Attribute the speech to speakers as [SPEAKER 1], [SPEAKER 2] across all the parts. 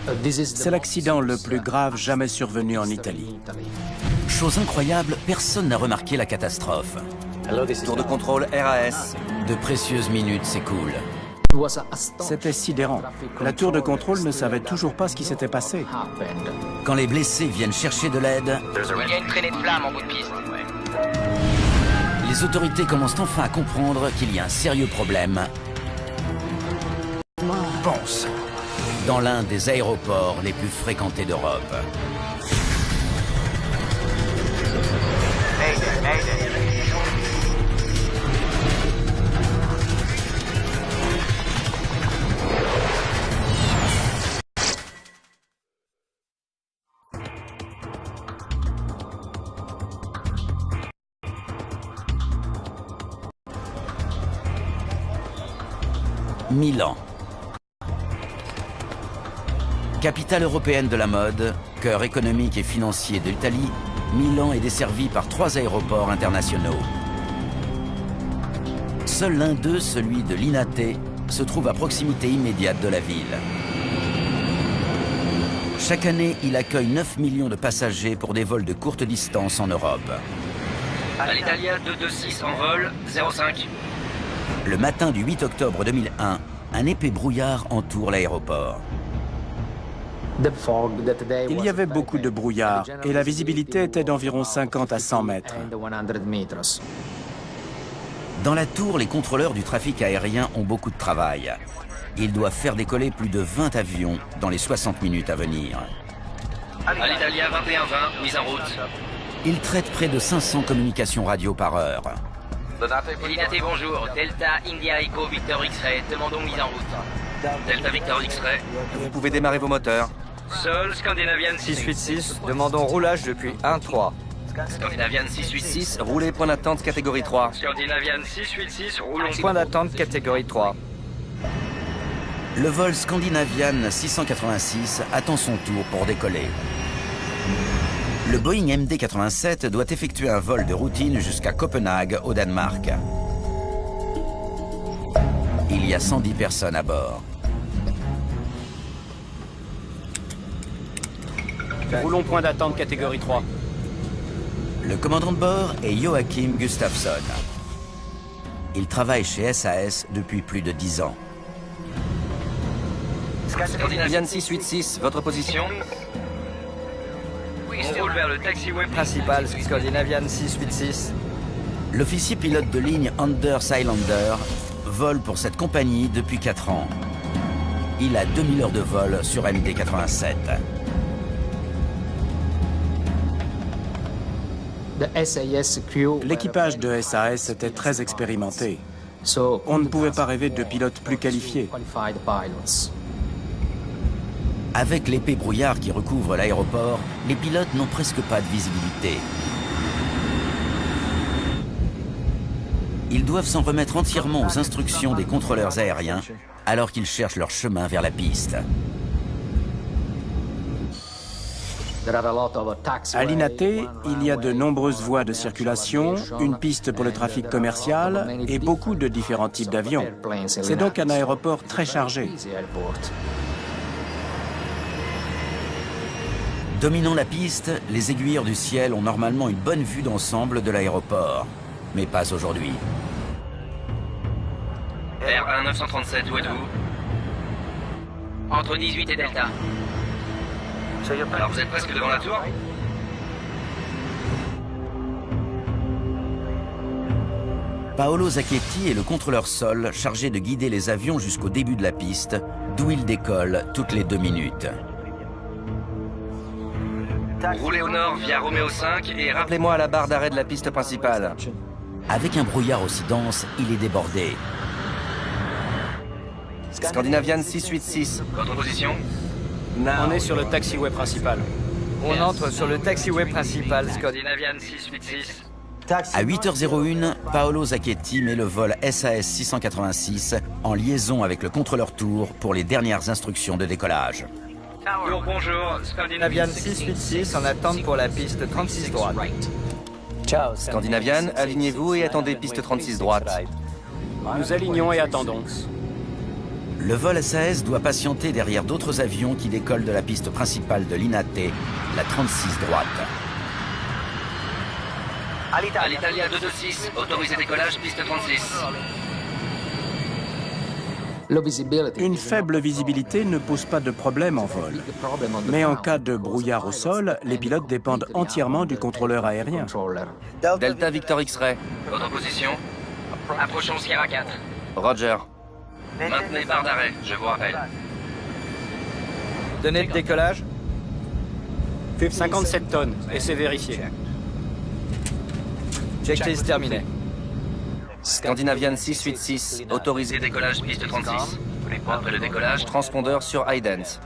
[SPEAKER 1] C'est l'accident le plus grave jamais survenu en Italie.
[SPEAKER 2] Chose incroyable, personne n'a remarqué la catastrophe.
[SPEAKER 3] Tour de contrôle RAS.
[SPEAKER 2] De précieuses minutes s'écoulent.
[SPEAKER 1] C'était sidérant. La tour de contrôle ne savait toujours pas ce qui s'était passé.
[SPEAKER 2] Quand les blessés viennent chercher de l'aide,
[SPEAKER 4] Il y a une traînée de flammes en bout de piste.
[SPEAKER 2] les autorités commencent enfin à comprendre qu'il y a un sérieux problème
[SPEAKER 1] Pense.
[SPEAKER 2] dans l'un des aéroports les plus fréquentés d'Europe. Milan. Capitale européenne de la mode, cœur économique et financier de l'Italie, Milan est desservi par 3 aéroports internationaux. Seul l'un d'eux, celui de Linate, se trouve à proximité immédiate de la ville. Chaque année, il accueille 9 millions de passagers pour des vols de courte distance en Europe.
[SPEAKER 4] Alitalia 226 en vol, 05.
[SPEAKER 2] Le matin du 8 octobre 2001, un épais brouillard entoure l'aéroport.
[SPEAKER 1] Il y avait beaucoup de brouillard et la visibilité était d'environ 50 à 100 mètres.
[SPEAKER 2] Dans la tour, les contrôleurs du trafic aérien ont beaucoup de travail. Ils doivent faire décoller plus de 20 avions dans les 60 minutes à venir.
[SPEAKER 4] Alitalia 2120, mise en route.
[SPEAKER 2] Ils traitent près de 500 communications radio par heure.
[SPEAKER 4] Linate, bonjour. Delta India Echo Victor X-Ray, demandons mise en route. Delta Victor X-Ray.
[SPEAKER 3] Vous pouvez démarrer vos moteurs.
[SPEAKER 4] Sol Scandinavian
[SPEAKER 5] 686, demandons roulage depuis 1-3.
[SPEAKER 4] Scandinavian 686.
[SPEAKER 3] Roulez, point d'attente catégorie 3.
[SPEAKER 4] Scandinavian 686, roulons.
[SPEAKER 5] Point d'attente catégorie 3.
[SPEAKER 2] Le vol Scandinavian 686 attend son tour pour décoller. Le Boeing MD-87 doit effectuer un vol de routine jusqu'à Copenhague, au Danemark. Il y a 110 personnes à bord.
[SPEAKER 1] Roulons point d'attente catégorie 3.
[SPEAKER 2] Le commandant de bord est Joachim Gustafsson. Il travaille chez SAS depuis plus de 10 ans.
[SPEAKER 3] Scandinavian 686, votre position.
[SPEAKER 4] On roule vers le taxiway
[SPEAKER 5] Principal Scandinavian 686.
[SPEAKER 2] L'officier pilote de ligne Anders Highlander vole pour cette compagnie depuis 4 ans. Il a 2000 heures de vol sur MD-87.
[SPEAKER 1] L'équipage de SAS était très expérimenté. On ne pouvait pas rêver de pilotes plus qualifiés.
[SPEAKER 2] Avec l'épais brouillard qui recouvre l'aéroport, les pilotes n'ont presque pas de visibilité. Ils doivent s'en remettre entièrement aux instructions des contrôleurs aériens alors qu'ils cherchent leur chemin vers la piste.
[SPEAKER 1] À Linate, il y a de nombreuses voies de circulation, une piste pour le trafic commercial et beaucoup de différents types d'avions. C'est donc un aéroport très chargé.
[SPEAKER 2] Dominant la piste, les aiguilleurs du ciel ont normalement une bonne vue d'ensemble de l'aéroport. Mais pas aujourd'hui.
[SPEAKER 4] R1 937, où êtes-vous? Entre 18 et Delta. Alors vous êtes presque devant la tour?
[SPEAKER 2] Paolo Zacchetti est le contrôleur sol chargé de guider les avions jusqu'au début de la piste, d'où ils décollent toutes les 2 minutes.
[SPEAKER 4] Roulez au nord via Roméo 5 et
[SPEAKER 3] Rappelez-moi à la barre d'arrêt de la piste principale.
[SPEAKER 2] Avec un brouillard aussi dense, il est débordé.
[SPEAKER 3] Scandinavian 686.
[SPEAKER 4] Votre position?
[SPEAKER 5] On est sur le taxiway principal. On entre sur le taxiway principal
[SPEAKER 4] Scandinavian 686.
[SPEAKER 2] À 8h01, Paolo Zacchetti met le vol SAS 686 en liaison avec le contrôleur tour pour les dernières instructions de décollage.
[SPEAKER 4] Tour, bonjour.
[SPEAKER 5] Scandinavian 686 en attente pour la piste 36 droite.
[SPEAKER 3] Scandinavian, alignez-vous et attendez piste 36 droite.
[SPEAKER 1] Nous alignons et attendons.
[SPEAKER 2] Le vol SAS doit patienter derrière d'autres avions qui décollent de la piste principale de l'INATE, la 36 droite.
[SPEAKER 4] Alitalia 226, autorisé décollage, piste 36.
[SPEAKER 1] Une faible visibilité ne pose pas de problème en vol. Mais en cas de brouillard au sol, les pilotes dépendent entièrement du contrôleur aérien.
[SPEAKER 3] Delta Victor X-Ray.
[SPEAKER 4] Votre position? Approchons Sierra 4.
[SPEAKER 3] Roger.
[SPEAKER 4] Maintenez barre d'arrêt, je vous rappelle.
[SPEAKER 5] Données de décollage 57 tonnes, et c'est vérifié. Checklist terminée.
[SPEAKER 3] Scandinavian 686, autorisé
[SPEAKER 4] Décollage, piste 36. Après le décollage,
[SPEAKER 3] transpondeur sur Ident.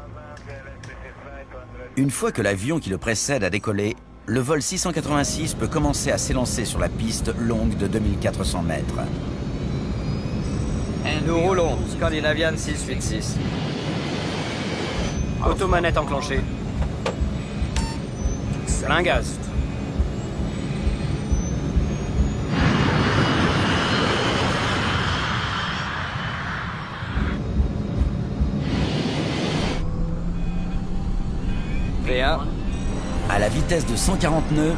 [SPEAKER 2] Une fois que l'avion qui le précède a décollé, le vol 686 peut commencer à s'élancer sur la piste longue de 2400 mètres.
[SPEAKER 5] Nous roulons, Scandinavian 686. Automanette enclenchée. Plein gaz. V1.
[SPEAKER 2] À la vitesse de 140 nœuds,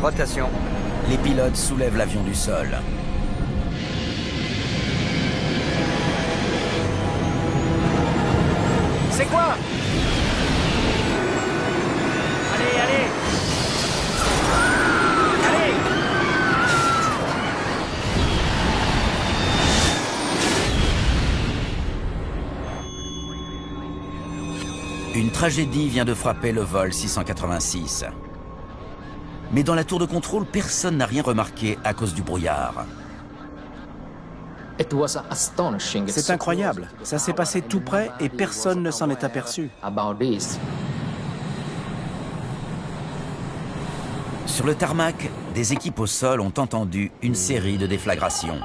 [SPEAKER 5] Rotation.
[SPEAKER 2] les pilotes soulèvent l'avion du sol.
[SPEAKER 5] C'est quoi? Allez, allez! Allez!
[SPEAKER 2] Une tragédie vient de frapper le vol 686. Mais dans la tour de contrôle, personne n'a rien remarqué à cause du brouillard.
[SPEAKER 1] C'est incroyable. Ça s'est passé tout près et personne ne s'en est aperçu.
[SPEAKER 2] Sur le tarmac, des équipes au sol ont entendu une série de déflagrations.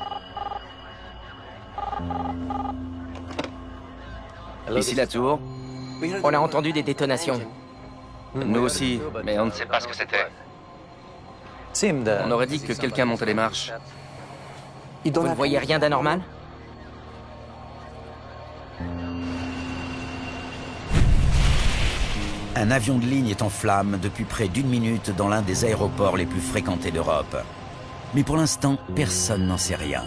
[SPEAKER 3] Ici la tour.
[SPEAKER 6] On a entendu des détonations.
[SPEAKER 3] Nous aussi, mais on ne sait pas ce que c'était. On aurait dit que quelqu'un montait les marches.
[SPEAKER 6] Vous ne voyez rien d'anormal?
[SPEAKER 2] Un avion de ligne est en flammes depuis près d'une minute dans l'un des aéroports les plus fréquentés d'Europe. Mais pour l'instant, personne n'en sait rien.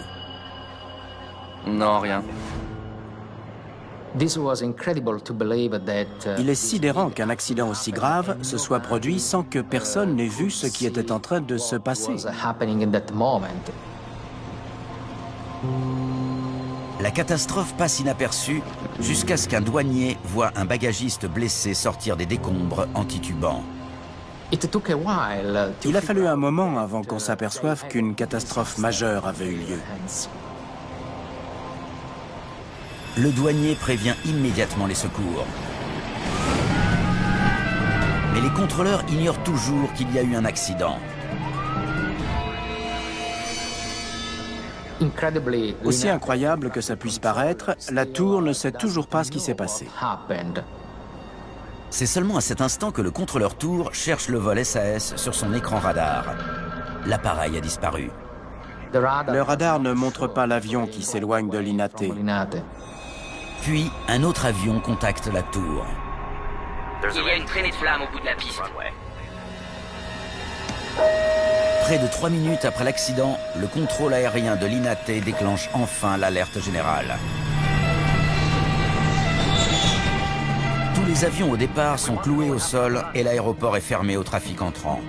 [SPEAKER 3] Non, rien.
[SPEAKER 1] Il est sidérant qu'un accident aussi grave se soit produit sans que personne n'ait vu ce qui était en train de se passer.
[SPEAKER 2] La catastrophe passe inaperçue jusqu'à ce qu'un douanier voit un bagagiste blessé sortir des décombres en titubant.
[SPEAKER 1] Il a fallu un moment avant qu'on s'aperçoive qu'une catastrophe majeure avait eu lieu.
[SPEAKER 2] Le douanier prévient immédiatement les secours. Mais les contrôleurs ignorent toujours qu'il y a eu un accident.
[SPEAKER 1] Aussi incroyable que ça puisse paraître, la tour ne sait toujours pas ce qui s'est passé.
[SPEAKER 2] C'est seulement à cet instant que le contrôleur tour cherche le vol SAS sur son écran radar. L'appareil a disparu.
[SPEAKER 1] Le radar ne montre pas l'avion qui s'éloigne de l'INATE.
[SPEAKER 2] Puis, un autre avion contacte la tour.
[SPEAKER 4] Il y a une traînée de flammes au bout de la piste.
[SPEAKER 2] Près de 3 minutes après l'accident, le contrôle aérien de l'INATE déclenche enfin l'alerte générale. Tous les avions au départ sont cloués au sol et l'aéroport est fermé au trafic entrant.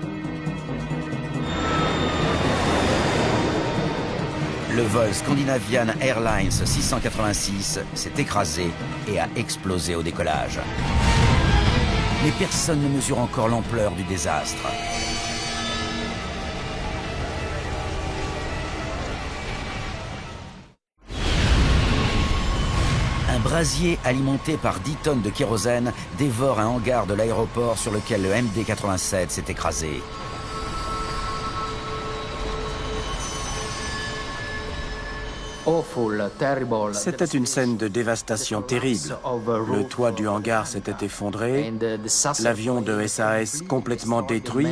[SPEAKER 2] Le vol Scandinavian Airlines 686 s'est écrasé et a explosé au décollage. Mais personne ne mesure encore l'ampleur du désastre. Un brasier alimenté par 10 tonnes de kérosène dévore un hangar de l'aéroport sur lequel le MD-87 s'est écrasé.
[SPEAKER 1] C'était une scène de dévastation terrible. Le toit du hangar s'était effondré, l'avion de SAS complètement détruit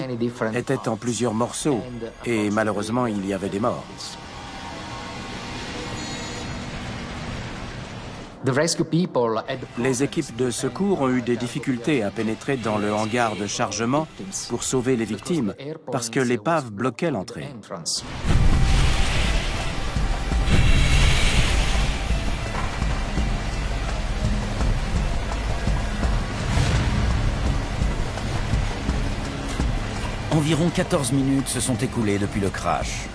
[SPEAKER 1] était en plusieurs morceaux et malheureusement il y avait des morts. Les équipes de secours ont eu des difficultés à pénétrer dans le hangar de chargement pour sauver les victimes, parce que l'épave bloquait l'entrée.
[SPEAKER 2] Environ 14 minutes se sont écoulées depuis le crash.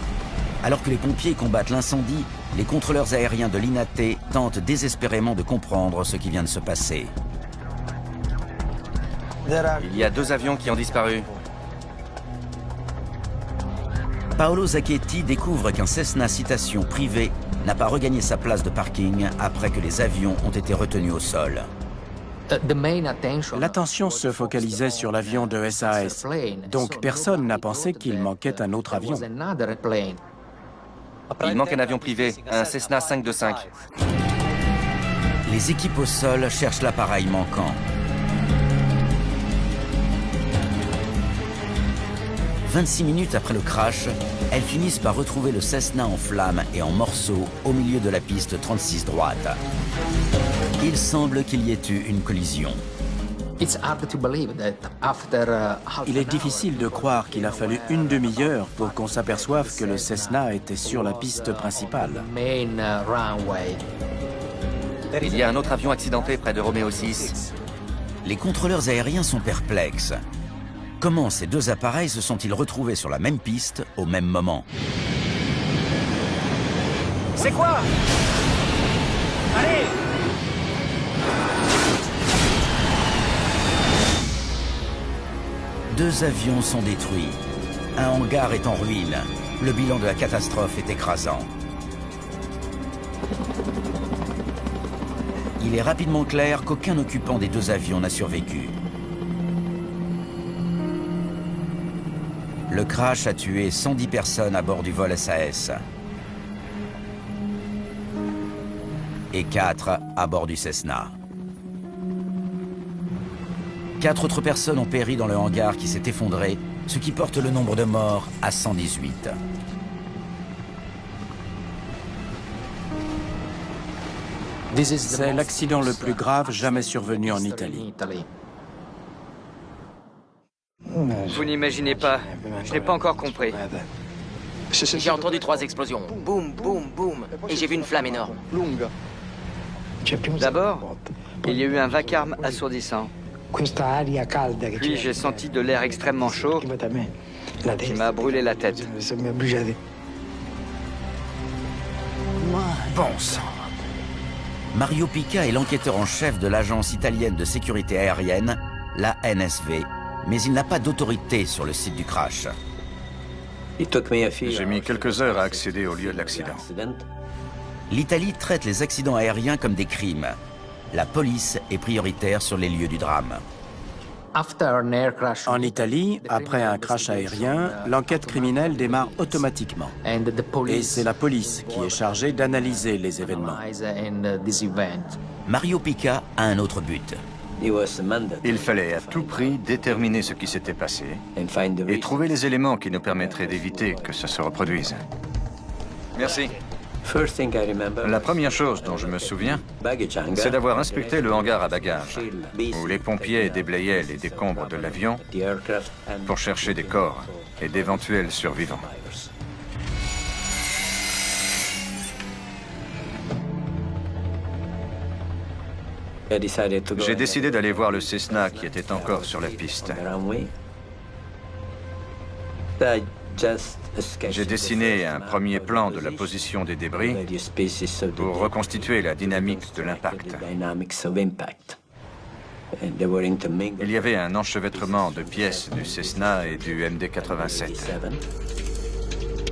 [SPEAKER 2] Alors que les pompiers combattent l'incendie, les contrôleurs aériens de l'INATE tentent désespérément de comprendre ce qui vient de se passer.
[SPEAKER 3] Il y a 2 avions qui ont disparu.
[SPEAKER 2] Paolo Zacchetti découvre qu'un Cessna Citation privé n'a pas regagné sa place de parking après que les avions ont été retenus au sol.
[SPEAKER 1] L'attention se focalisait sur l'avion de SAS, donc personne n'a pensé qu'il manquait un autre avion.
[SPEAKER 3] Il manque un avion privé, un Cessna 525.
[SPEAKER 2] Les équipes au sol cherchent l'appareil manquant. 26 minutes après le crash, elles finissent par retrouver le Cessna en flammes et en morceaux au milieu de la piste 36 droite. Il semble qu'il y ait eu une collision.
[SPEAKER 1] Il est difficile de croire qu'il a fallu une demi-heure pour qu'on s'aperçoive que le Cessna était sur la piste principale.
[SPEAKER 3] Il y a un autre avion accidenté près de Romeo 6.
[SPEAKER 2] Les contrôleurs aériens sont perplexes. Comment ces 2 appareils se sont-ils retrouvés sur la même piste au même moment?
[SPEAKER 5] C'est quoi? Allez!
[SPEAKER 2] Deux avions sont détruits. Un hangar est en ruine. Le bilan de la catastrophe est écrasant. Il est rapidement clair qu'aucun occupant des 2 avions n'a survécu. Le crash a tué 110 personnes à bord du vol SAS. Et 4 à bord du Cessna. 4 autres personnes ont péri dans le hangar qui s'est effondré, ce qui porte le nombre de morts à 118.
[SPEAKER 1] C'est l'accident le plus grave jamais survenu en Italie.
[SPEAKER 5] Vous n'imaginez pas. Je n'ai pas encore compris.
[SPEAKER 6] J'ai entendu 3 explosions. Boum, boum, boum. Et j'ai vu une flamme énorme.
[SPEAKER 5] D'abord, il y a eu un vacarme assourdissant. Puis j'ai senti de l'air extrêmement chaud qui m'a brûlé la tête.
[SPEAKER 2] Bon sang. Mario Pica est l'enquêteur en chef de l'agence italienne de sécurité aérienne, la NSV, mais il n'a pas d'autorité sur le site du crash.
[SPEAKER 7] J'ai mis quelques heures à accéder au lieu de l'accident.
[SPEAKER 2] L'Italie traite les accidents aériens comme des crimes. La police est prioritaire sur les lieux du drame.
[SPEAKER 1] En Italie, après un crash aérien, l'enquête criminelle démarre automatiquement. Et c'est la police qui est chargée d'analyser les événements.
[SPEAKER 2] Mario Pica a un autre but.
[SPEAKER 7] Il fallait à tout prix déterminer ce qui s'était passé et trouver les éléments qui nous permettraient d'éviter que ça se reproduise.
[SPEAKER 3] Merci.
[SPEAKER 7] La première chose dont je me souviens, c'est d'avoir inspecté le hangar à bagages, où les pompiers déblayaient les décombres de l'avion pour chercher des corps et d'éventuels survivants. J'ai décidé d'aller voir le Cessna qui était encore sur la piste. J'ai dessiné un premier plan de la position des débris pour reconstituer la dynamique de l'impact. Il y avait un enchevêtrement de pièces du Cessna et du MD-87.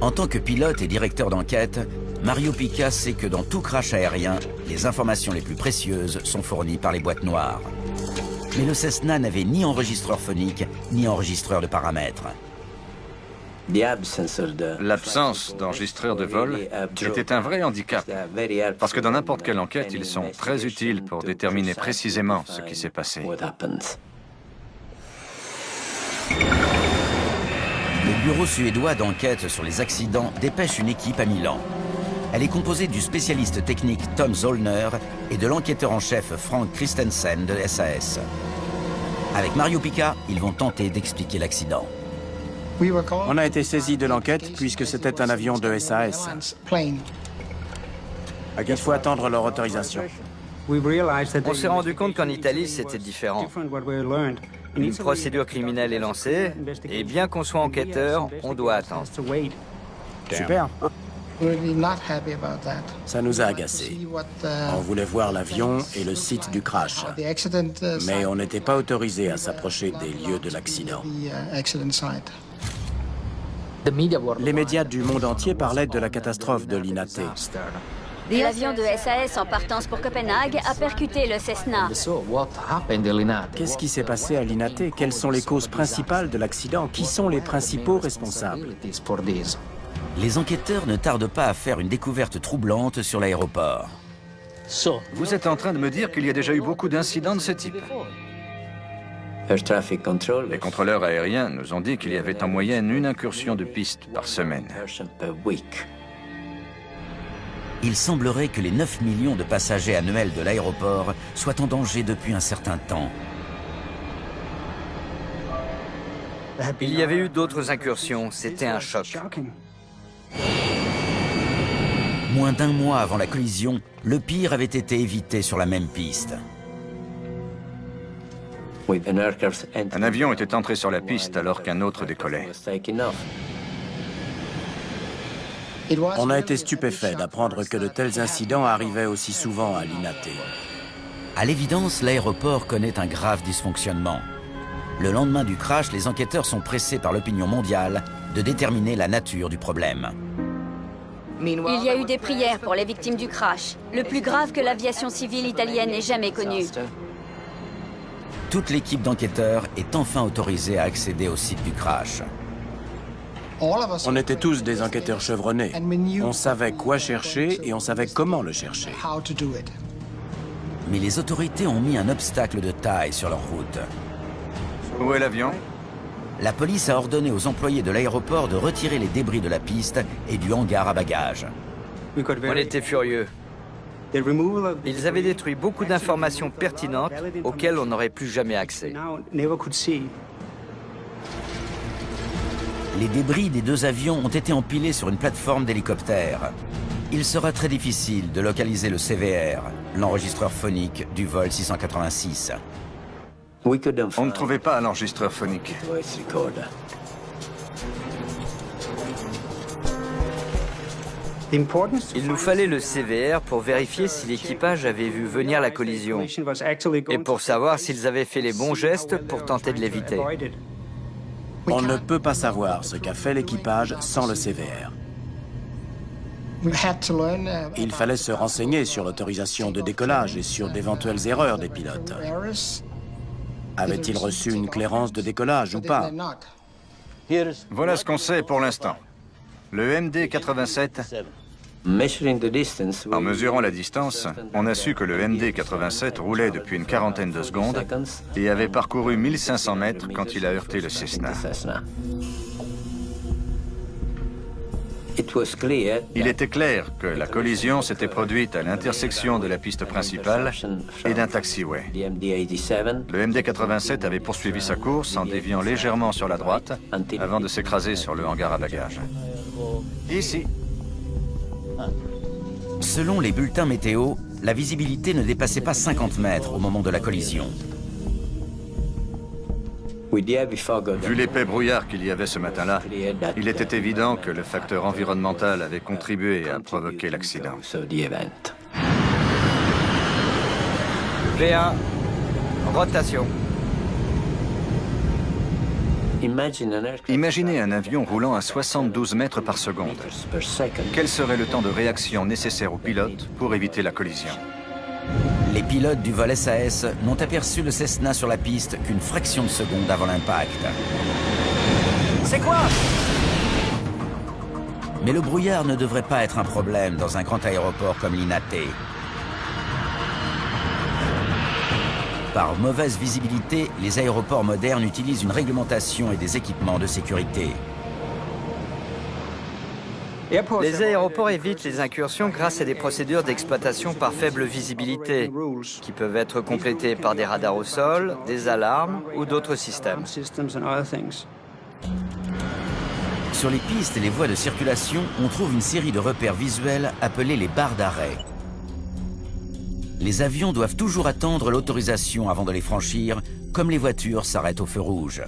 [SPEAKER 2] En tant que pilote et directeur d'enquête, Mario Pica sait que dans tout crash aérien, les informations les plus précieuses sont fournies par les boîtes noires. Mais le Cessna n'avait ni enregistreur phonique, ni enregistreur de paramètres.
[SPEAKER 7] L'absence d'enregistreur de vol était un vrai handicap, parce que dans n'importe quelle enquête, ils sont très utiles pour déterminer précisément ce qui s'est passé.
[SPEAKER 2] Le bureau suédois d'enquête sur les accidents dépêche une équipe à Milan. Elle est composée du spécialiste technique Tom Zollner et de l'enquêteur en chef Frank Christensen de SAS. Avec Mario Pica, ils vont tenter d'expliquer l'accident.
[SPEAKER 1] On a été saisi de l'enquête puisque c'était un avion de SAS. Il faut attendre leur autorisation.
[SPEAKER 5] On s'est rendu compte qu'en Italie, c'était différent. Une procédure criminelle est lancée, et bien qu'on soit enquêteur, on doit attendre.
[SPEAKER 1] Super. Ça nous a agacés. On voulait voir l'avion et le site du crash. Mais on n'était pas autorisé à s'approcher des lieux de l'accident. Les médias du monde entier parlaient de la catastrophe de l'INATE.
[SPEAKER 8] L'avion de SAS en partance pour Copenhague a percuté le Cessna.
[SPEAKER 1] Qu'est-ce qui s'est passé à l'INATE? Quelles sont les causes principales de l'accident? Qui sont les principaux responsables?
[SPEAKER 2] Les enquêteurs ne tardent pas à faire une découverte troublante sur l'aéroport.
[SPEAKER 7] Vous êtes en train de me dire qu'il y a déjà eu beaucoup d'incidents de ce type? Les contrôleurs aériens nous ont dit qu'il y avait en moyenne une incursion de piste par semaine.
[SPEAKER 2] Il semblerait que les 9 millions de passagers annuels de l'aéroport soient en danger depuis un certain temps.
[SPEAKER 5] Il y avait eu d'autres incursions, c'était un choc.
[SPEAKER 2] Moins d'un mois avant la collision, le pire avait été évité sur la même piste.
[SPEAKER 7] Un avion était entré sur la piste alors qu'un autre décollait.
[SPEAKER 1] On a été stupéfaits d'apprendre que de tels incidents arrivaient aussi souvent à l'INATE.
[SPEAKER 2] À l'évidence, l'aéroport connaît un grave dysfonctionnement. Le lendemain du crash, les enquêteurs sont pressés par l'opinion mondiale de déterminer la nature du problème.
[SPEAKER 8] Il y a eu des prières pour les victimes du crash, le plus grave que l'aviation civile italienne ait jamais connu.
[SPEAKER 2] Toute l'équipe d'enquêteurs est enfin autorisée à accéder au site du crash.
[SPEAKER 1] On était tous des enquêteurs chevronnés. On savait quoi chercher et on savait comment le chercher.
[SPEAKER 2] Mais les autorités ont mis un obstacle de taille sur leur route.
[SPEAKER 7] Où est l'avion?
[SPEAKER 2] La police a ordonné aux employés de l'aéroport de retirer les débris de la piste et du hangar à bagages.
[SPEAKER 5] On était furieux. Ils avaient détruit beaucoup d'informations pertinentes auxquelles on n'aurait plus jamais accès.
[SPEAKER 2] Les débris des deux avions ont été empilés sur une plateforme d'hélicoptère. Il sera très difficile de localiser le CVR, l'enregistreur phonique du vol 686.
[SPEAKER 7] On ne trouvait pas l'enregistreur phonique.
[SPEAKER 5] Il nous fallait le CVR pour vérifier si l'équipage avait vu venir la collision et pour savoir s'ils avaient fait les bons gestes pour tenter de l'éviter.
[SPEAKER 1] On ne peut pas savoir ce qu'a fait l'équipage sans le CVR. Il fallait se renseigner sur l'autorisation de décollage et sur d'éventuelles erreurs des pilotes. Avaient-ils reçu une clairance de décollage ou pas?
[SPEAKER 7] Voilà ce qu'on sait pour l'instant. Le MD-87, en mesurant la distance, on a su que le MD-87 roulait depuis une quarantaine de secondes et avait parcouru 1500 mètres quand il a heurté le Cessna. Il était clair que la collision s'était produite à l'intersection de la piste principale et d'un taxiway. Le MD-87 avait poursuivi sa course en déviant légèrement sur la droite avant de s'écraser sur le hangar à bagages. Ici.
[SPEAKER 2] Selon les bulletins météo, la visibilité ne dépassait pas 50 mètres au moment de la collision.
[SPEAKER 7] Vu l'épais brouillard qu'il y avait ce matin-là, il était évident que le facteur environnemental avait contribué à provoquer l'accident.
[SPEAKER 5] V1, rotation.
[SPEAKER 7] Imaginez un avion roulant à 72 mètres par seconde. Quel serait le temps de réaction nécessaire aux pilotes pour éviter la collision?
[SPEAKER 2] Les pilotes du vol SAS n'ont aperçu le Cessna sur la piste qu'une fraction de seconde avant l'impact.
[SPEAKER 5] C'est quoi?
[SPEAKER 2] Mais le brouillard ne devrait pas être un problème dans un grand aéroport comme l'INATE. Par mauvaise visibilité, les aéroports modernes utilisent une réglementation et des équipements de sécurité.
[SPEAKER 5] Les aéroports évitent les incursions grâce à des procédures d'exploitation par faible visibilité, qui peuvent être complétées par des radars au sol, des alarmes ou d'autres systèmes.
[SPEAKER 2] Sur les pistes et les voies de circulation, on trouve une série de repères visuels appelés les barres d'arrêt. Les avions doivent toujours attendre l'autorisation avant de les franchir, comme les voitures s'arrêtent au feu rouge.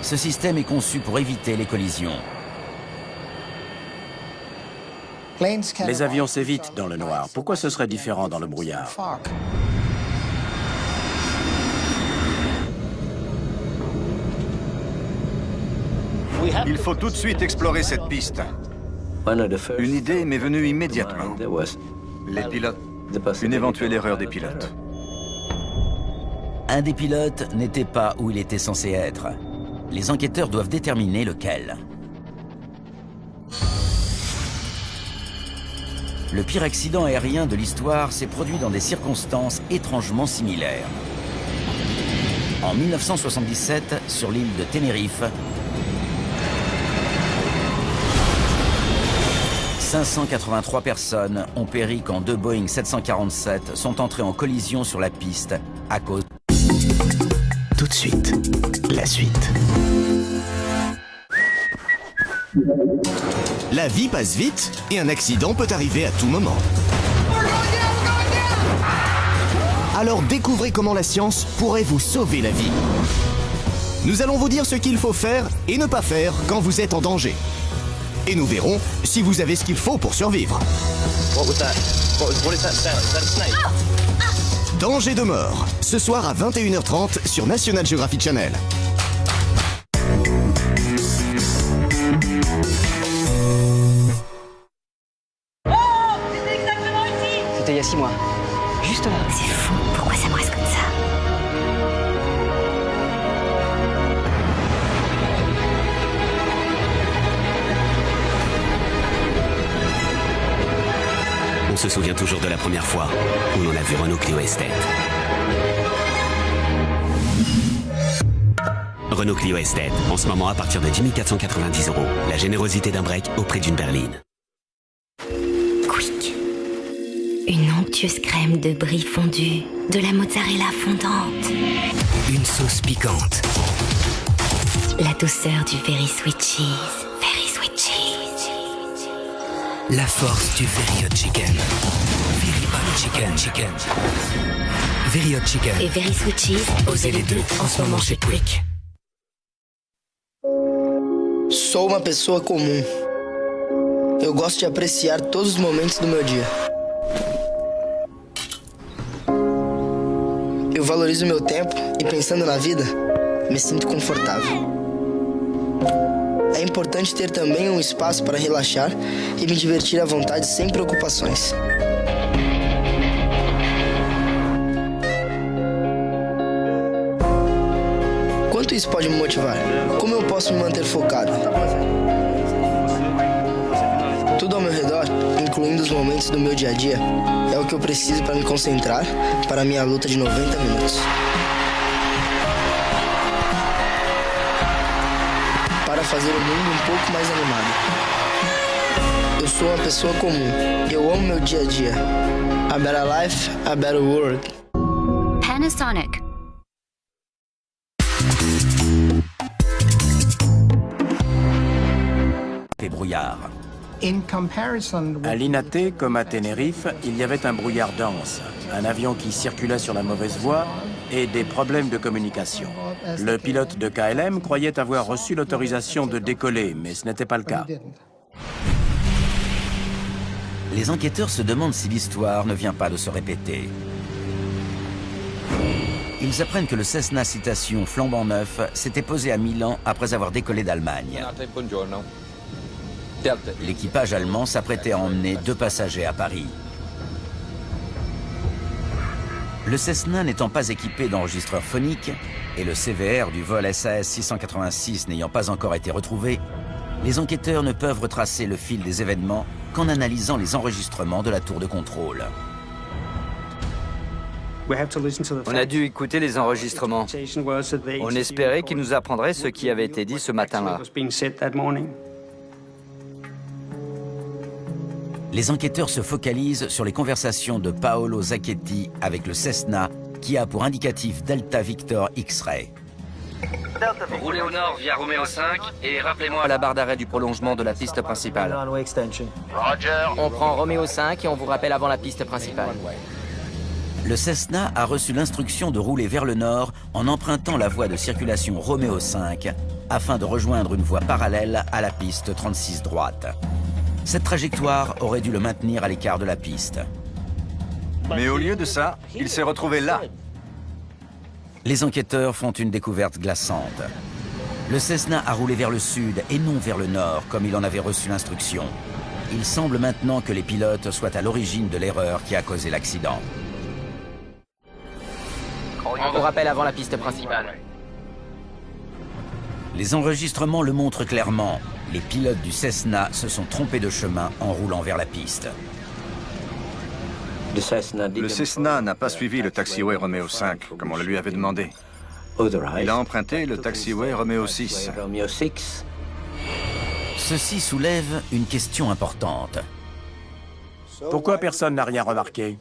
[SPEAKER 2] Ce système est conçu pour éviter les collisions.
[SPEAKER 1] Les avions s'évitent dans le noir. Pourquoi ce serait différent dans le brouillard?
[SPEAKER 7] Il faut tout de suite explorer cette piste. Une idée m'est venue immédiatement. Les pilotes. Une éventuelle erreur des pilotes.
[SPEAKER 2] Un des pilotes n'était pas où il était censé être. Les enquêteurs doivent déterminer lequel. Le pire accident aérien de l'histoire s'est produit dans des circonstances étrangement similaires. En 1977, sur l'île de Tenerife, 583 personnes ont péri quand deux Boeing 747 sont entrés en collision sur la piste à cause...
[SPEAKER 9] Tout de suite, la suite. La vie passe vite et un accident peut arriver à tout moment. Alors découvrez comment la science pourrait vous sauver la vie. Nous allons vous dire ce qu'il faut faire et ne pas faire quand vous êtes en danger. Et nous verrons si vous avez ce qu'il faut pour survivre. Danger de mort, ce soir à 21h30 sur National Geographic Channel.
[SPEAKER 6] C'était il y a 6 mois. Juste là.
[SPEAKER 8] C'est fou, pourquoi ça me reste comme ça?
[SPEAKER 9] On se souvient toujours de la première fois où l'on a vu Renault Clio Estate. Renault Clio Estate, en ce moment à partir de 10 490 €. La générosité d'un break au prix d'une berline.
[SPEAKER 8] Quick. Une onctueuse crème de brie fondue, de la mozzarella fondante.
[SPEAKER 9] Une sauce piquante.
[SPEAKER 8] La douceur du Very Sweet Cheese. Very Sweet Cheese.
[SPEAKER 9] La force du Very Hot Chicken. Very Hot Chicken. Very Hot Chicken.
[SPEAKER 8] Et Very Sweet Cheese.
[SPEAKER 9] Osez les deux en ce moment chez Quick.
[SPEAKER 10] Sou uma pessoa comum. Eu gosto de apreciar todos os momentos do meu dia. Eu valorizo meu tempo e, pensando na vida, me sinto confortável. É importante ter também um espaço para relaxar e me divertir à vontade sem preocupações. Quanto isso pode me motivar? Como eu posso me manter focado? Tudo ao meu redor, incluindo os momentos do meu dia a dia, é o que eu preciso para me concentrar para a minha luta de 90 minutos. Para fazer o mundo um pouco mais animado. Eu sou uma pessoa comum. Eu amo meu dia a dia. A better life, a better world.
[SPEAKER 8] Panasonic.
[SPEAKER 2] Les brouillards.
[SPEAKER 1] À l'INATE, comme à Tenerife, il y avait un brouillard dense, un avion qui circulait sur la mauvaise voie et des problèmes de communication. Le pilote de KLM croyait avoir reçu l'autorisation de décoller, mais ce n'était pas le cas.
[SPEAKER 2] Les enquêteurs se demandent si l'histoire ne vient pas de se répéter. Ils apprennent que le Cessna Citation flambant neuf s'était posé à Milan après avoir décollé d'Allemagne. L'équipage allemand s'apprêtait à emmener 2 passagers à Paris. Le Cessna n'étant pas équipé d'enregistreur phonique et le CVR du vol SAS 686 n'ayant pas encore été retrouvé, les enquêteurs ne peuvent retracer le fil des événements qu'en analysant les enregistrements de la tour de contrôle.
[SPEAKER 5] On a dû écouter les enregistrements. On espérait qu'ils nous apprendraient ce qui avait été dit ce matin-là.
[SPEAKER 2] Les enquêteurs se focalisent sur les conversations de Paolo Zacchetti avec le Cessna qui a pour indicatif Delta Victor X-Ray.
[SPEAKER 4] Roulez au nord via Romeo 5 et rappelez-moi
[SPEAKER 3] À la barre d'arrêt du prolongement de la piste principale.
[SPEAKER 6] On prend Romeo 5 et on vous rappelle avant la piste principale.
[SPEAKER 2] Le Cessna a reçu l'instruction de rouler vers le nord en empruntant la voie de circulation Romeo 5 afin de rejoindre une voie parallèle à la piste 36 droite. Cette trajectoire aurait dû le maintenir à l'écart de la piste.
[SPEAKER 7] Mais au lieu de ça, il s'est retrouvé là.
[SPEAKER 2] Les enquêteurs font une découverte glaçante. Le Cessna a roulé vers le sud et non vers le nord, comme il en avait reçu l'instruction. Il semble maintenant que les pilotes soient à l'origine de l'erreur qui a causé l'accident.
[SPEAKER 6] On vous rappelle avant la piste principale.
[SPEAKER 2] Les enregistrements le montrent clairement. Les pilotes du Cessna se sont trompés de chemin en roulant vers la piste.
[SPEAKER 7] Le Cessna n'a pas suivi le taxiway Romeo 5, comme on le lui avait demandé. Il a emprunté le taxiway Romeo 6.
[SPEAKER 2] Ceci soulève une question importante.
[SPEAKER 1] Pourquoi personne n'a rien remarqué?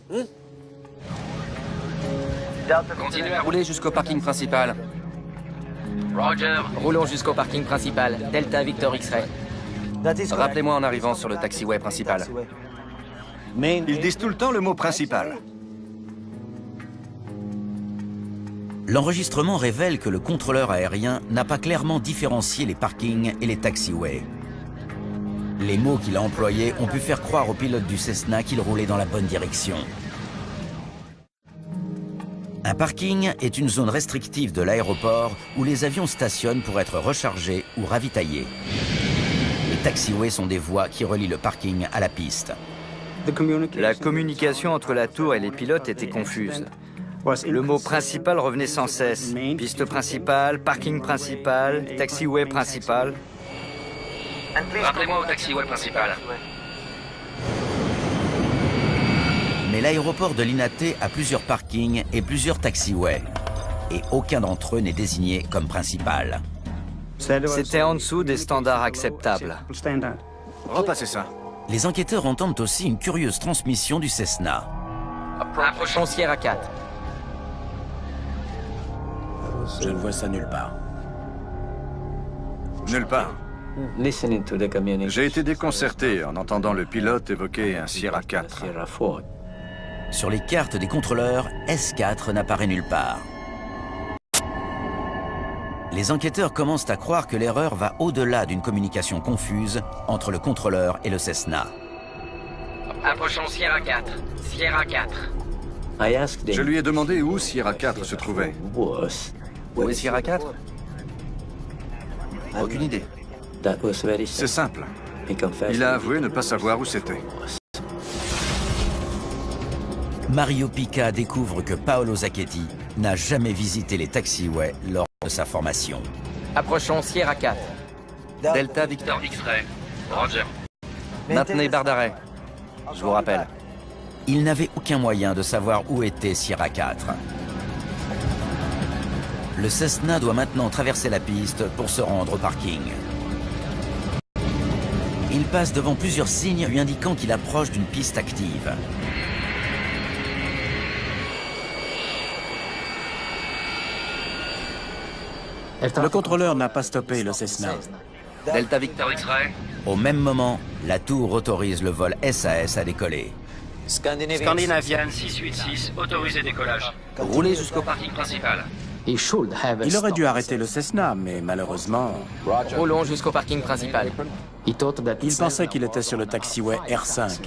[SPEAKER 3] Continuez à rouler jusqu'au parking principal.
[SPEAKER 6] Roger. Roulons jusqu'au parking principal. Delta Victor X-Ray.
[SPEAKER 3] Rappelez-moi en arrivant sur le taxiway principal.
[SPEAKER 7] Ils disent tout le temps le mot principal.
[SPEAKER 2] L'enregistrement révèle que le contrôleur aérien n'a pas clairement différencié les parkings et les taxiways. Les mots qu'il a employés ont pu faire croire au pilote du Cessna qu'il roulait dans la bonne direction. Un parking est une zone restrictive de l'aéroport où les avions stationnent pour être rechargés ou ravitaillés. Les taxiways sont des voies qui relient le parking à la piste.
[SPEAKER 5] La communication entre la tour et les pilotes était confuse. Le mot principal revenait sans cesse. Piste principale, parking principal, taxiway principal.
[SPEAKER 4] Rappelez-moi au taxiway principal.
[SPEAKER 2] Mais l'aéroport de Linate a plusieurs parkings et plusieurs taxiways. Et aucun d'entre eux n'est désigné comme principal.
[SPEAKER 5] C'était en dessous des standards acceptables.
[SPEAKER 7] Repassez ça.
[SPEAKER 2] Les enquêteurs entendent aussi une curieuse transmission du Cessna.
[SPEAKER 6] Approchons Sierra 4.
[SPEAKER 1] Je ne vois ça nulle part.
[SPEAKER 7] Nulle part. J'ai été déconcerté en entendant le pilote évoquer un Sierra 4.
[SPEAKER 2] Sur les cartes des contrôleurs, S4 n'apparaît nulle part. Les enquêteurs commencent à croire que l'erreur va au-delà d'une communication confuse entre le contrôleur et le Cessna.
[SPEAKER 4] Approchons Sierra 4. Sierra 4.
[SPEAKER 7] Je lui ai demandé où Sierra 4 se trouvait.
[SPEAKER 3] Où est Sierra 4? Aucune idée.
[SPEAKER 7] C'est simple. Il a avoué ne pas savoir où c'était.
[SPEAKER 2] Mario Pica découvre que Paolo Zacchetti n'a jamais visité les taxiways lors de sa formation.
[SPEAKER 6] Approchons Sierra 4.
[SPEAKER 3] Delta Victor
[SPEAKER 4] X-Ray. Roger.
[SPEAKER 3] Maintenez barre d'arrêt. Je vous rappelle.
[SPEAKER 2] Il n'avait aucun moyen de savoir où était Sierra 4. Le Cessna doit maintenant traverser la piste pour se rendre au parking. Il passe devant plusieurs signes lui indiquant qu'il approche d'une piste active.
[SPEAKER 1] Le contrôleur n'a pas stoppé le Cessna.
[SPEAKER 3] Delta Victor
[SPEAKER 4] X-Ray.
[SPEAKER 2] Au même moment, la tour autorise le vol SAS à décoller.
[SPEAKER 4] Scandinavian 686, autorisé décollage.
[SPEAKER 3] Roulez
[SPEAKER 4] Jusqu'au parking principal.
[SPEAKER 1] Il aurait dû arrêter le Cessna, mais malheureusement,
[SPEAKER 6] Roulons jusqu'au parking principal.
[SPEAKER 1] il pensait qu'il était sur le taxiway R5.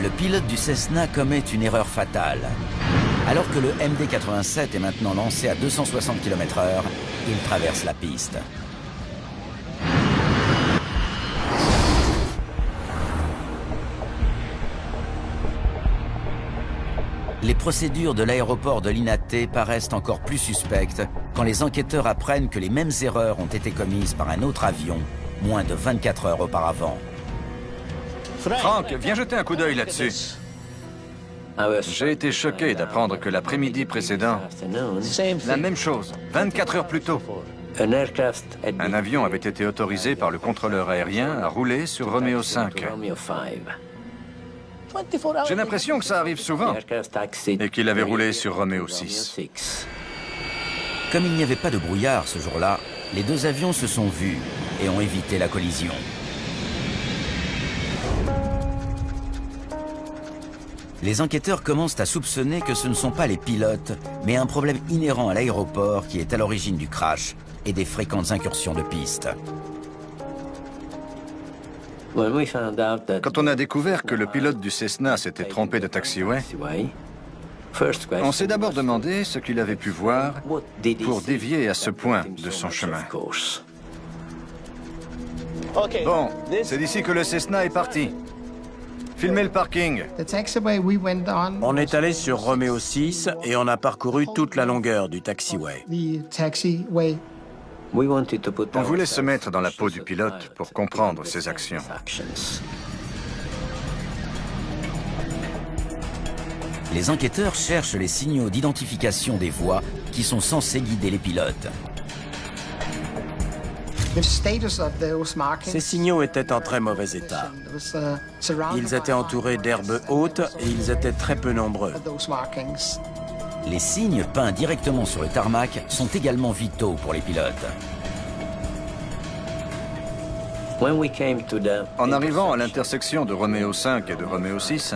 [SPEAKER 2] Le pilote du Cessna commet une erreur fatale. Alors que le MD-87 est maintenant lancé à 260 km/h, il traverse la piste. Les procédures de l'aéroport de Linate paraissent encore plus suspectes quand les enquêteurs apprennent que les mêmes erreurs ont été commises par un autre avion moins de 24 heures auparavant.
[SPEAKER 7] Frank, viens jeter un coup d'œil là-dessus. J'ai été choqué d'apprendre que l'après-midi précédent, la même chose, 24 heures plus tôt, Un avion avait été autorisé par le contrôleur aérien à rouler sur Romeo 5. J'ai l'impression que ça arrive souvent et qu'il avait roulé sur Romeo 6.
[SPEAKER 2] Comme il n'y avait pas de brouillard ce jour-là, les deux avions se sont vus et ont évité la collision. Les enquêteurs commencent à soupçonner que ce ne sont pas les pilotes, mais un problème inhérent à l'aéroport qui est à l'origine du crash et des fréquentes incursions de piste.
[SPEAKER 7] Quand on a découvert que le pilote du Cessna s'était trompé de taxiway, on s'est d'abord demandé ce qu'il avait pu voir pour dévier à ce point de son chemin. Bon, c'est d'ici que le Cessna est parti. Filmez le parking.
[SPEAKER 1] On est allé sur Romeo 6 et on a parcouru toute la longueur du taxiway.
[SPEAKER 7] On voulait se mettre dans la peau du pilote pour comprendre ses actions.
[SPEAKER 2] Les enquêteurs cherchent les signaux d'identification des voies qui sont censés guider les pilotes.
[SPEAKER 1] Ces signaux étaient en très mauvais état. Ils étaient entourés d'herbes hautes et ils étaient très peu nombreux.
[SPEAKER 2] Les signes peints directement sur le tarmac sont également vitaux pour les pilotes.
[SPEAKER 7] En arrivant à l'intersection de Romeo 5 et de Romeo 6,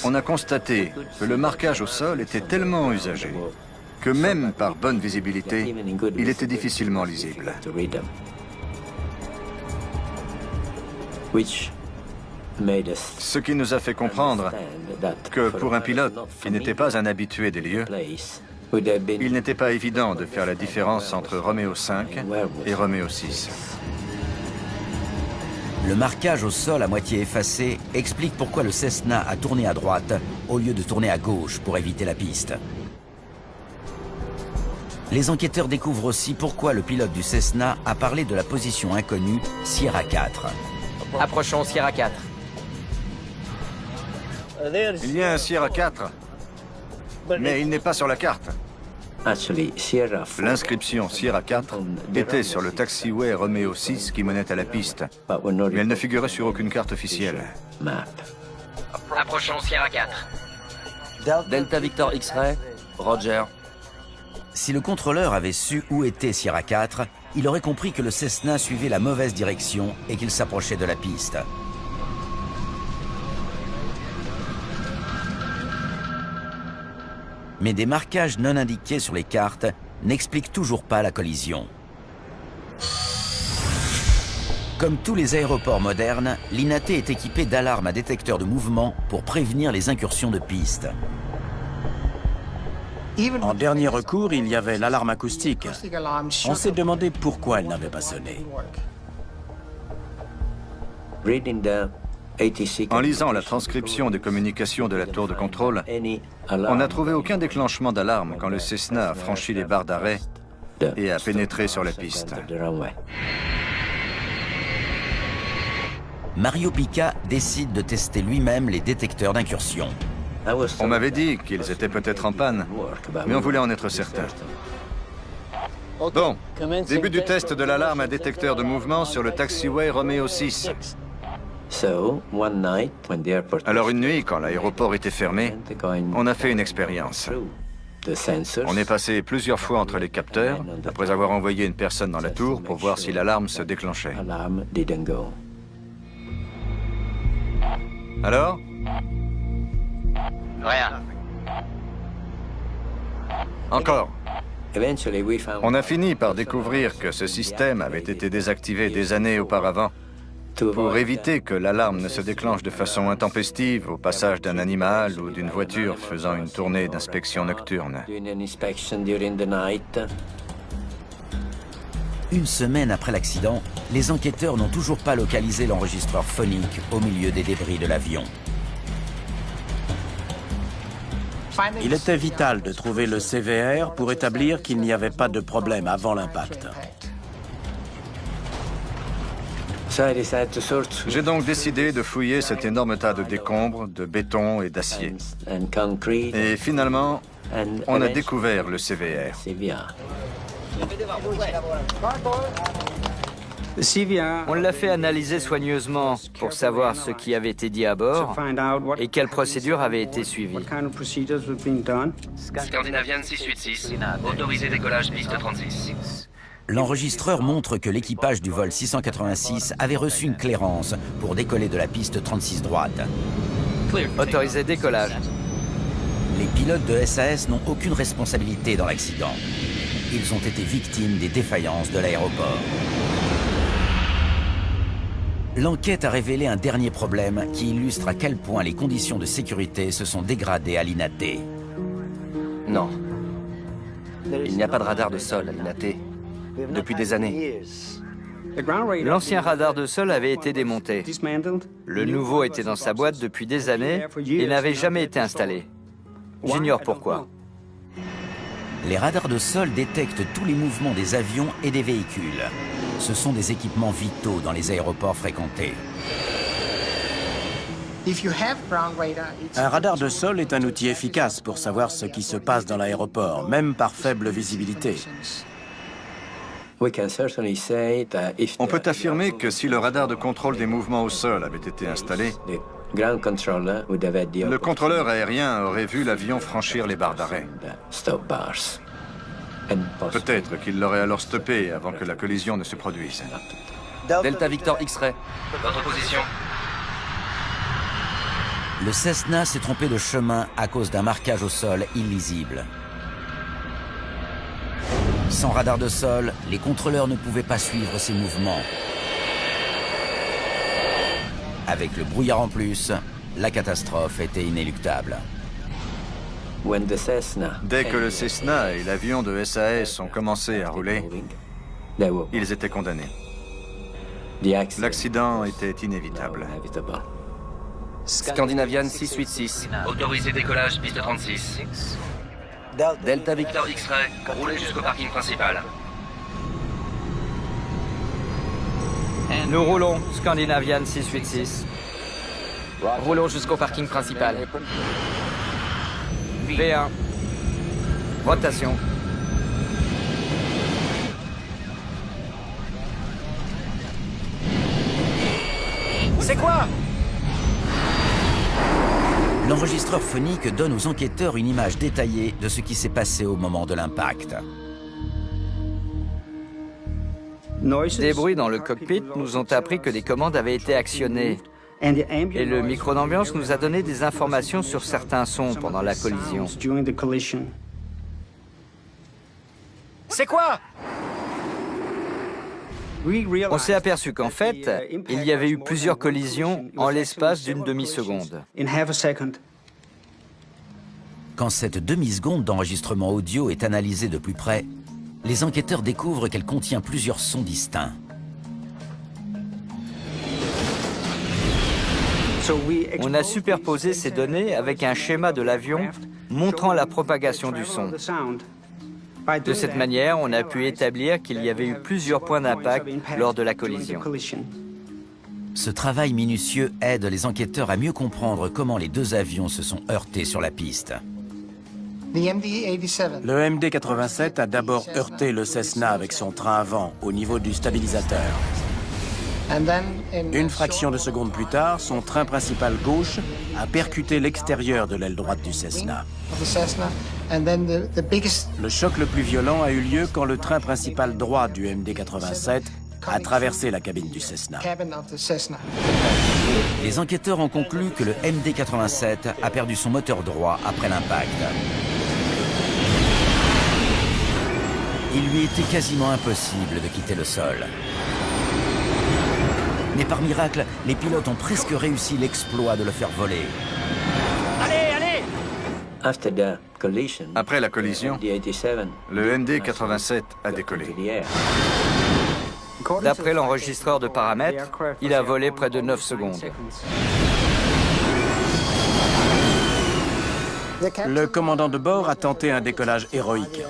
[SPEAKER 7] on a constaté que le marquage au sol était tellement usagé que même par bonne visibilité, il était difficilement lisible. Ce qui nous a fait comprendre que pour un pilote qui n'était pas un habitué des lieux, il n'était pas évident de faire la différence entre Romeo 5 et Romeo 6.
[SPEAKER 2] Le marquage au sol à moitié effacé explique pourquoi le Cessna a tourné à droite au lieu de tourner à gauche pour éviter la piste. Les enquêteurs découvrent aussi pourquoi le pilote du Cessna a parlé de la position inconnue Sierra 4.
[SPEAKER 6] Approchons Sierra 4.
[SPEAKER 7] Il y a un Sierra 4, mais il n'est pas sur la carte. L'inscription Sierra 4 était sur le taxiway Romeo 6 qui menait à la piste, mais elle ne figurait sur aucune carte officielle.
[SPEAKER 4] Approchons Sierra 4.
[SPEAKER 3] Delta Victor X-Ray, Roger.
[SPEAKER 2] Si le contrôleur avait su où était Sierra 4, il aurait compris que le Cessna suivait la mauvaise direction et qu'il s'approchait de la piste. Mais des marquages non indiqués sur les cartes n'expliquent toujours pas la collision. Comme tous les aéroports modernes, l'INATE est équipé d'alarmes à détecteur de mouvement pour prévenir les incursions de piste.
[SPEAKER 1] En dernier recours, il y avait l'alarme acoustique. On s'est demandé pourquoi elle n'avait pas sonné.
[SPEAKER 7] En lisant la transcription des communications de la tour de contrôle, on n'a trouvé aucun déclenchement d'alarme quand le Cessna a franchi les barres d'arrêt et a pénétré sur la piste.
[SPEAKER 2] Mario Pica décide de tester lui-même les détecteurs d'incursion.
[SPEAKER 7] On m'avait dit qu'ils étaient peut-être en panne, mais on voulait en être certain. Bon, début du test de l'alarme à détecteur de mouvement sur le taxiway Romeo 6. Alors une nuit, quand l'aéroport était fermé, on a fait une expérience. On est passé plusieurs fois entre les capteurs, après avoir envoyé une personne dans la tour pour voir si l'alarme se déclenchait. Alors ?
[SPEAKER 4] Rien.
[SPEAKER 7] Encore. On a fini par découvrir que ce système avait été désactivé des années auparavant pour éviter que l'alarme ne se déclenche de façon intempestive au passage d'un animal ou d'une voiture faisant une tournée d'inspection nocturne.
[SPEAKER 2] Une semaine après l'accident, les enquêteurs n'ont toujours pas localisé l'enregistreur phonique au milieu des débris de l'avion.
[SPEAKER 1] Il était vital de trouver le CVR pour établir qu'il n'y avait pas de problème avant l'impact.
[SPEAKER 7] J'ai donc décidé de fouiller cet énorme tas de décombres, de béton et d'acier. Et finalement, on a découvert le CVR.
[SPEAKER 5] On l'a fait analyser soigneusement pour savoir ce qui avait été dit à bord et quelles procédures avaient été suivies.
[SPEAKER 4] Scandinavian 686, autorisé décollage piste 36.
[SPEAKER 2] L'enregistreur montre que l'équipage du vol 686 avait reçu une clairance pour décoller de la piste 36 droite.
[SPEAKER 5] Autorisé décollage.
[SPEAKER 2] Les pilotes de SAS n'ont aucune responsabilité dans l'accident. Ils ont été victimes des défaillances de l'aéroport. L'enquête a révélé un dernier problème qui illustre à quel point les conditions de sécurité se sont dégradées à l'INAT.
[SPEAKER 3] Non. Il n'y a pas de radar de sol à l'INAT depuis des années.
[SPEAKER 5] L'ancien radar de sol avait été démonté. Le nouveau était dans sa boîte depuis des années et n'avait jamais été installé. J'ignore pourquoi.
[SPEAKER 2] Les radars de sol détectent tous les mouvements des avions et des véhicules. Ce sont des équipements vitaux dans les aéroports fréquentés.
[SPEAKER 1] Un radar de sol est un outil efficace pour savoir ce qui se passe dans l'aéroport, même par faible visibilité.
[SPEAKER 7] On peut affirmer que si le radar de contrôle des mouvements au sol avait été installé, le contrôleur aérien aurait vu l'avion franchir les barres d'arrêt. Peut-être qu'il l'aurait alors stoppé avant que la collision ne se produise.
[SPEAKER 3] Delta Victor X-Ray.
[SPEAKER 4] Votre position.
[SPEAKER 2] Le Cessna s'est trompé de chemin à cause d'un marquage au sol illisible. Sans radar de sol, les contrôleurs ne pouvaient pas suivre ses mouvements. Avec le brouillard en plus, la catastrophe était inéluctable.
[SPEAKER 7] Dès que le Cessna et l'avion de SAS ont commencé à rouler, ils étaient condamnés. L'accident était inévitable.
[SPEAKER 3] Scandinavian 686,
[SPEAKER 4] Autorisé décollage piste 36.
[SPEAKER 3] Delta Victor
[SPEAKER 4] X-Ray, roulez jusqu'au parking principal.
[SPEAKER 5] Nous roulons, Scandinavian 686.
[SPEAKER 6] Roulons jusqu'au parking principal.
[SPEAKER 5] V1. Rotation.
[SPEAKER 6] C'est quoi?
[SPEAKER 2] L'enregistreur phonique donne aux enquêteurs une image détaillée de ce qui s'est passé au moment de l'impact.
[SPEAKER 5] Des bruits dans le cockpit nous ont appris que des commandes avaient été actionnées. Et le micro d'ambiance nous a donné des informations sur certains sons pendant la collision.
[SPEAKER 6] C'est quoi?
[SPEAKER 5] On s'est aperçu qu'en fait, il y avait eu plusieurs collisions en l'espace d'une demi-seconde.
[SPEAKER 2] Quand cette demi-seconde d'enregistrement audio est analysée de plus près, les enquêteurs découvrent qu'elle contient plusieurs sons distincts.
[SPEAKER 5] On a superposé ces données avec un schéma de l'avion montrant la propagation du son. De cette manière, on a pu établir qu'il y avait eu plusieurs points d'impact lors de la collision.
[SPEAKER 2] Ce travail minutieux aide les enquêteurs à mieux comprendre comment les deux avions se sont heurtés sur la piste.
[SPEAKER 1] Le MD-87 a d'abord heurté le Cessna avec son train avant, au niveau du stabilisateur. Une fraction de seconde plus tard, son train principal gauche a percuté l'extérieur de l'aile droite du Cessna. Le choc le plus violent a eu lieu quand le train principal droit du MD-87 a traversé la cabine du Cessna.
[SPEAKER 2] Les enquêteurs ont conclu que le MD-87 a perdu son moteur droit après l'impact. Il lui était quasiment impossible de quitter le sol. Mais par miracle, les pilotes ont presque réussi l'exploit de le faire voler.
[SPEAKER 6] Allez!
[SPEAKER 7] Après la collision, le MD-87 a décollé.
[SPEAKER 5] D'après l'enregistreur de paramètres, il a volé près de 9 secondes.
[SPEAKER 1] Le commandant de bord a tenté un décollage héroïque.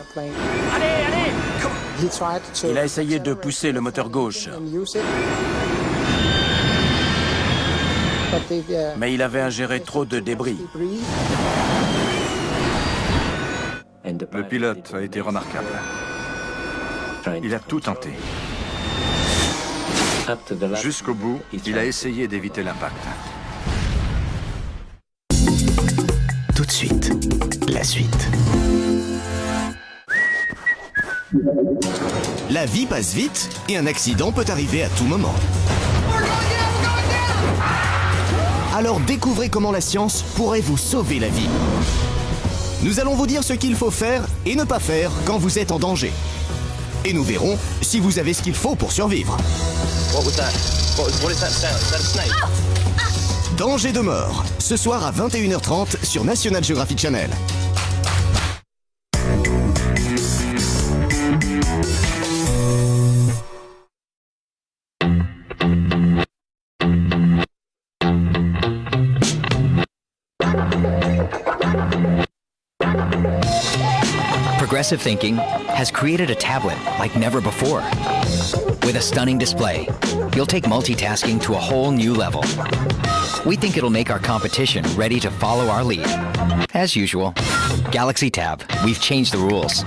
[SPEAKER 1] Il a essayé de pousser le moteur gauche. Mais il avait ingéré trop de débris.
[SPEAKER 7] Le pilote a été remarquable. Il a tout tenté. Jusqu'au bout, il a essayé d'éviter l'impact.
[SPEAKER 9] Tout de suite, la suite. La vie passe vite et un accident peut arriver à tout moment. Alors découvrez comment la science pourrait vous sauver la vie. Nous allons vous dire ce qu'il faut faire et ne pas faire quand vous êtes en danger. Et nous verrons si vous avez ce qu'il faut pour survivre. Danger de mort, ce soir à 21h30 sur National Geographic Channel.
[SPEAKER 11] Progressive Thinking has created a tablet like never before. With a stunning display, you'll take multitasking to a whole new level. We think it'll make our competition ready to follow our lead. As usual, Galaxy Tab, we've changed the rules.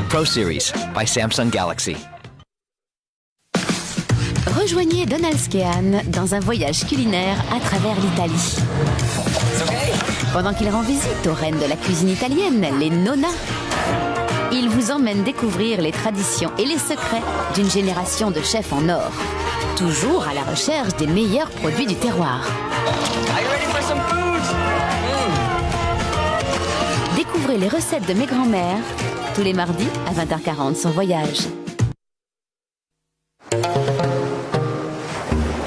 [SPEAKER 11] Pro Series by Samsung Galaxy.
[SPEAKER 12] Rejoignez Donald Skehan dans un voyage culinaire à travers l'Italie. Pendant qu'il rend visite aux reines de la cuisine italienne, les Nonna, il vous emmène découvrir les traditions et les secrets d'une génération de chefs en or, toujours à la recherche des meilleurs produits du terroir. Découvrez les recettes de mes grands-mères tous les mardis à 20h40 sur Voyage.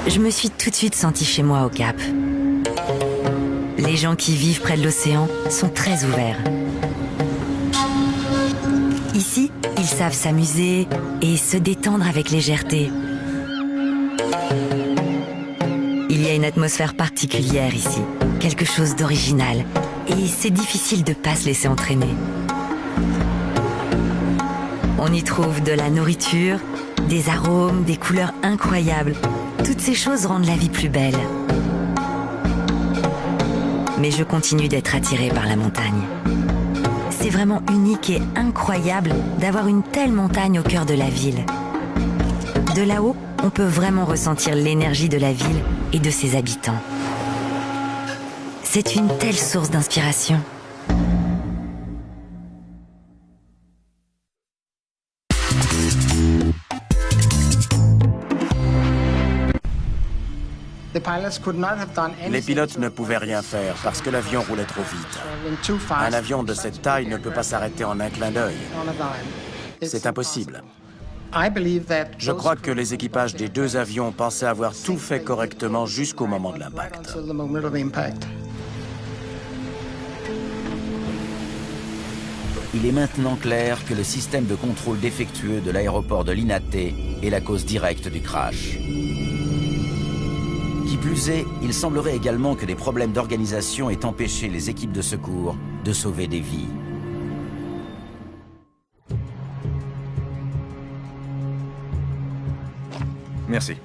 [SPEAKER 13] Je me suis tout de suite sentie chez moi au Cap. Les gens qui vivent près de l'océan sont très ouverts. Ici, ils savent s'amuser et se détendre avec légèreté. Il y a une atmosphère particulière ici, quelque chose d'original, et c'est difficile de ne pas se laisser entraîner. On y trouve de la nourriture, des arômes, des couleurs incroyables. Toutes ces choses rendent la vie plus belle. Mais je continue d'être attirée par la montagne. C'est vraiment unique et incroyable d'avoir une telle montagne au cœur de la ville. De là-haut, on peut vraiment ressentir l'énergie de la ville et de ses habitants. C'est une telle source d'inspiration.
[SPEAKER 1] Les pilotes ne pouvaient rien faire parce que l'avion roulait trop vite. Un avion de cette taille ne peut pas s'arrêter en un clin d'œil. C'est impossible. Je crois que les équipages des deux avions pensaient avoir tout fait correctement jusqu'au moment de l'impact.
[SPEAKER 2] Il est maintenant clair que le système de contrôle défectueux de l'aéroport de Linate est la cause directe du crash. Qui plus est, il semblerait également que des problèmes d'organisation aient empêché les équipes de secours de sauver des vies.
[SPEAKER 7] Merci.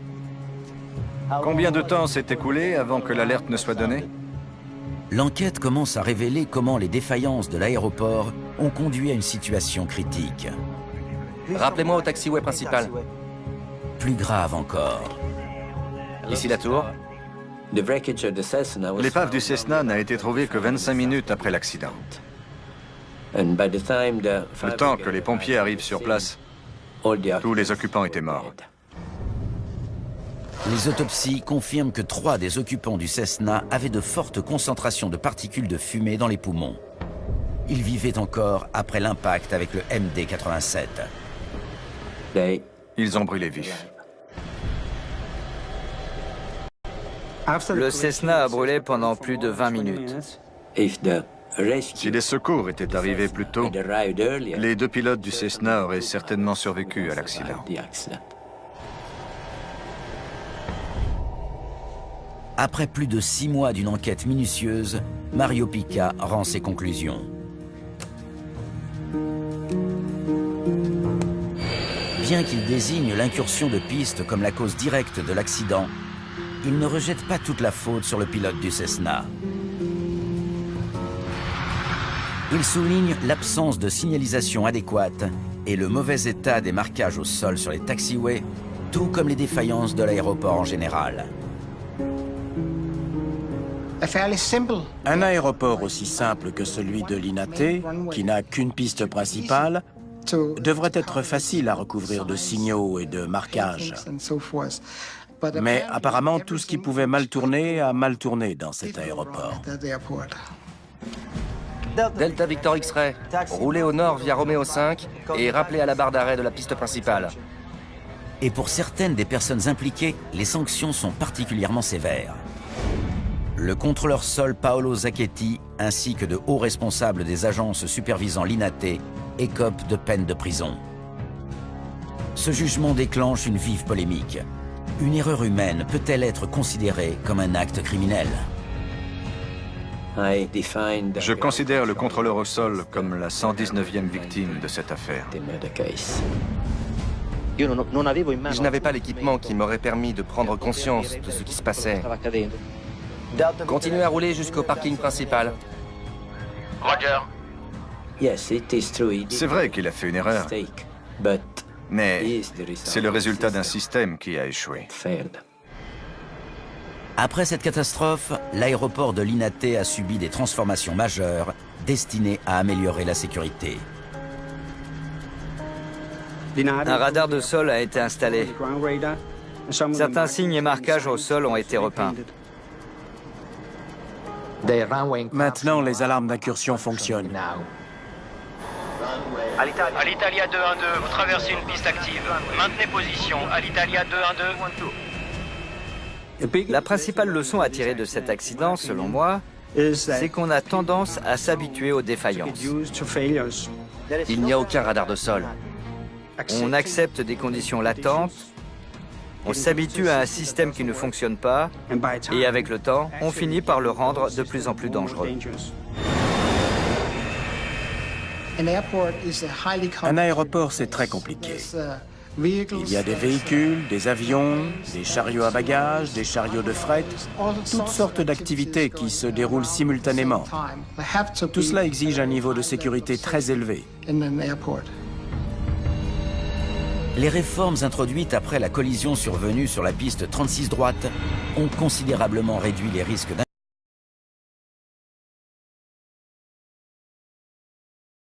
[SPEAKER 7] Combien de temps s'est écoulé avant que l'alerte ne soit donnée?
[SPEAKER 2] L'enquête commence à révéler comment les défaillances de l'aéroport ont conduit à une situation critique.
[SPEAKER 3] Rappelez-moi au taxiway principal.
[SPEAKER 2] Plus grave encore.
[SPEAKER 3] Ici la tour.
[SPEAKER 7] L'épave du Cessna n'a été trouvée que 25 minutes après l'accident. Le temps que les pompiers arrivent sur place, tous les occupants étaient morts.
[SPEAKER 2] Les autopsies confirment que 3 des occupants du Cessna avaient de fortes concentrations de particules de fumée dans les poumons. Ils vivaient encore après l'impact avec le MD-87.
[SPEAKER 7] Ils ont brûlé vifs.
[SPEAKER 5] Le Cessna a brûlé pendant plus de 20 minutes.
[SPEAKER 7] Si les secours étaient arrivés plus tôt, les 2 pilotes du Cessna auraient certainement survécu à l'accident.
[SPEAKER 2] Après plus de 6 mois d'une enquête minutieuse, Mario Pica rend ses conclusions. Bien qu'il désigne l'incursion de piste comme la cause directe de l'accident, il ne rejette pas toute la faute sur le pilote du Cessna. Il souligne l'absence de signalisation adéquate et le mauvais état des marquages au sol sur les taxiways, tout comme les défaillances de l'aéroport en général.
[SPEAKER 1] Un aéroport aussi simple que celui de l'INATE, qui n'a qu'une piste principale, devrait être facile à recouvrir de signaux et de marquages. Mais apparemment, tout ce qui pouvait mal tourner a mal tourné dans cet aéroport.
[SPEAKER 3] Delta Victor X-Ray, roulez au nord via Romeo 5 et rappelez à la barre d'arrêt de la piste principale.
[SPEAKER 2] Et pour certaines des personnes impliquées, les sanctions sont particulièrement sévères. Le contrôleur sol Paolo Zacchetti, ainsi que de hauts responsables des agences supervisant l'INATE, écopent de peine de prison. Ce jugement déclenche une vive polémique. Une erreur humaine peut-elle être considérée comme un acte criminel?
[SPEAKER 7] Je considère le contrôleur au sol comme la 119e victime de cette affaire.
[SPEAKER 3] Je n'avais pas l'équipement qui m'aurait permis de prendre conscience de ce qui se passait. Continuez à rouler jusqu'au parking principal.
[SPEAKER 4] Roger.
[SPEAKER 7] C'est vrai qu'il a fait une erreur, mais c'est le résultat d'un système qui a échoué.
[SPEAKER 2] Après cette catastrophe, l'aéroport de l'INATE a subi des transformations majeures destinées à améliorer la sécurité.
[SPEAKER 5] Un radar de sol a été installé. Certains signes et marquages au sol ont été repeints.
[SPEAKER 1] Maintenant, les alarmes d'incursion fonctionnent.
[SPEAKER 4] Alitalia 212, vous traversez une piste active. Maintenez position. Alitalia 212.
[SPEAKER 5] La principale leçon à tirer de cet accident, selon moi, c'est qu'on a tendance à s'habituer aux défaillances.
[SPEAKER 3] Il n'y a aucun radar de sol.
[SPEAKER 5] On accepte des conditions latentes, on s'habitue à un système qui ne fonctionne pas, et avec le temps, on finit par le rendre de plus en plus dangereux.
[SPEAKER 1] Un aéroport, c'est très compliqué. Il y a des véhicules, des avions, des chariots à bagages, des chariots de fret, toutes sortes d'activités qui se déroulent simultanément. Tout cela exige un niveau de sécurité très élevé.
[SPEAKER 2] Les réformes introduites après la collision survenue sur la piste 36 droite ont considérablement réduit les risques